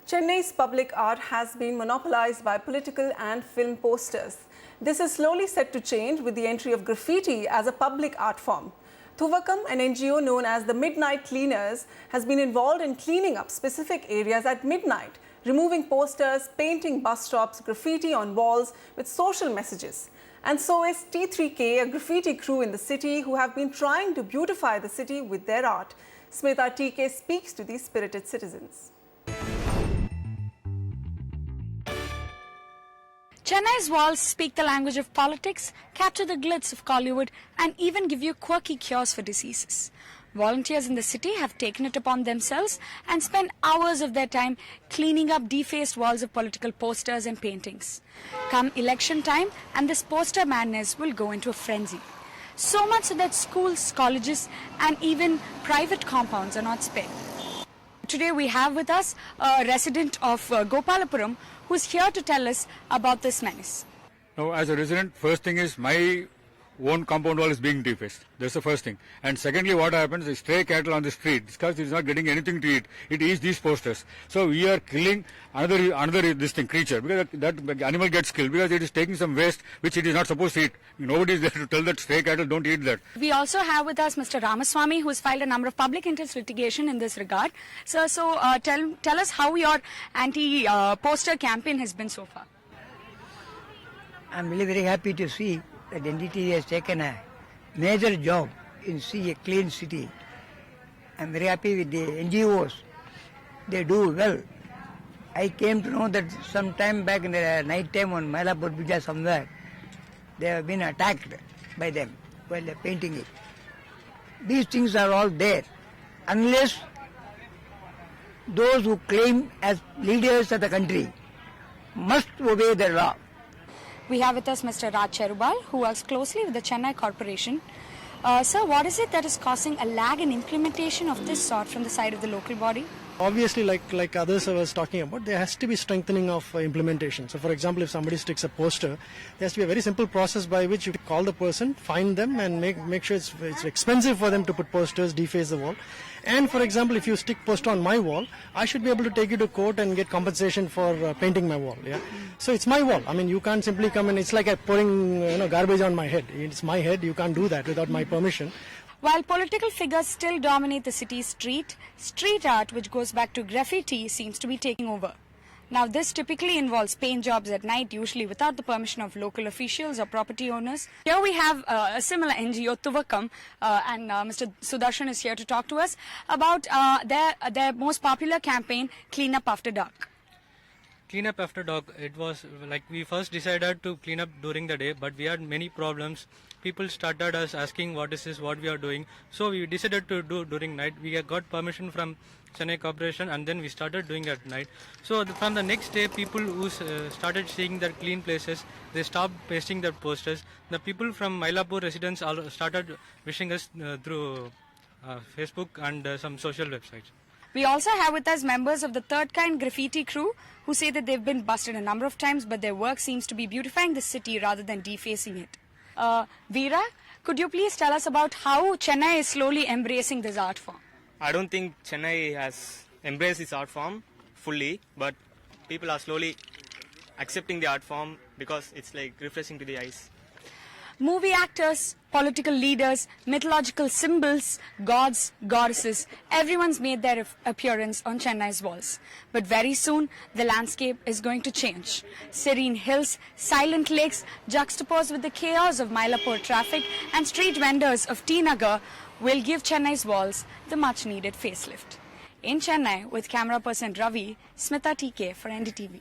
Chennai's public art has been monopolized by political and film posters. This is slowly set to change with the entry of graffiti as a public art form. Thuvakkam, an NGO known as the Midnight Cleaners, has been involved in cleaning up specific areas at midnight, removing posters, painting bus stops, graffiti on walls with social messages. And so is T3K, a graffiti crew in the city who have been trying to beautify the city with their art. Smitha TK speaks to these spirited citizens. Chennai's walls speak the language of politics, capture the glitz of Collywood, and even give you quirky cures for diseases. Volunteers in the city have taken it upon themselves and spend hours of their time cleaning up defaced walls of political posters and paintings. Come election time, and this poster madness will go into a frenzy. So much so that schools, colleges, and even private compounds are not spared. Today we have with us a resident of Gopalapuram who is here to tell us about this menace. Now, as a resident, first thing is my own compound wall is being defaced. That's the first thing. And secondly, what happens is stray cattle on the street, because it is not getting anything to eat, it eats these posters. So we are killing another creature, because that animal gets killed because it is taking some waste which it is not supposed to eat. Nobody is there to tell that stray cattle don't eat that. We also have with us Mr. Ramaswamy, who has filed a number of public interest litigation in this regard. So tell us how your anti-poster campaign has been so far. I'm really very happy to see that NDTV has taken a major job in see a clean city. I'm very happy with the NGOs. They do well. I came to know that some time back in the night time on Mylapore Bridge somewhere, they have been attacked by them while they're painting it. These things are all there. Unless those who claim as leaders of the country must obey the law. We have with us Mr. Raj Cherubal, who works closely with the Chennai Corporation. Sir, what is it that is causing a lag in implementation of this sort from the side of the local body? Obviously, like others was talking about, there has to be strengthening of implementation. So, for example, if somebody sticks a poster, there has to be a very simple process by which you call the person, find them, and make sure it's expensive for them to put posters, deface the wall. And, for example, if you stick poster on my wall, I should be able to take you to court and get compensation for painting my wall. Yeah, so it's my wall. I mean, you can't simply come and it's like pouring garbage on my head. It's my head. You can't do that without my permission. While political figures still dominate the city's street art, which goes back to graffiti, seems to be taking over. Now, this typically involves paint jobs at night, usually without the permission of local officials or property owners. Here we have a similar NGO, Thuvakkam, and Mr. Sudarshan is here to talk to us about their most popular campaign, Clean Up After Dark. Clean up after dark, it was like we first decided to clean up during the day, but we had many problems. People started us asking what is this, what we are doing. So we decided to do during night. We got permission from Chennai Corporation and then we started doing at night. So from the next day, people who started seeing their clean places, they stopped pasting their posters. The people from Mylapore residents started wishing us through Facebook and some social websites. We also have with us members of the Third Kind graffiti crew who say that they've been busted a number of times, but their work seems to be beautifying the city rather than defacing it. Veera, could you please tell us about how Chennai is slowly embracing this art form? I don't think Chennai has embraced this art form fully, but people are slowly accepting the art form because it's like refreshing to the eyes. Movie actors, political leaders, mythological symbols, gods, goddesses, everyone's made their appearance on Chennai's walls. But very soon, the landscape is going to change. Serene hills, silent lakes, juxtaposed with the chaos of Mylapore traffic and street vendors of T Nagar will give Chennai's walls the much-needed facelift. In Chennai, with camera person Ravi, Smitha TK for NDTV.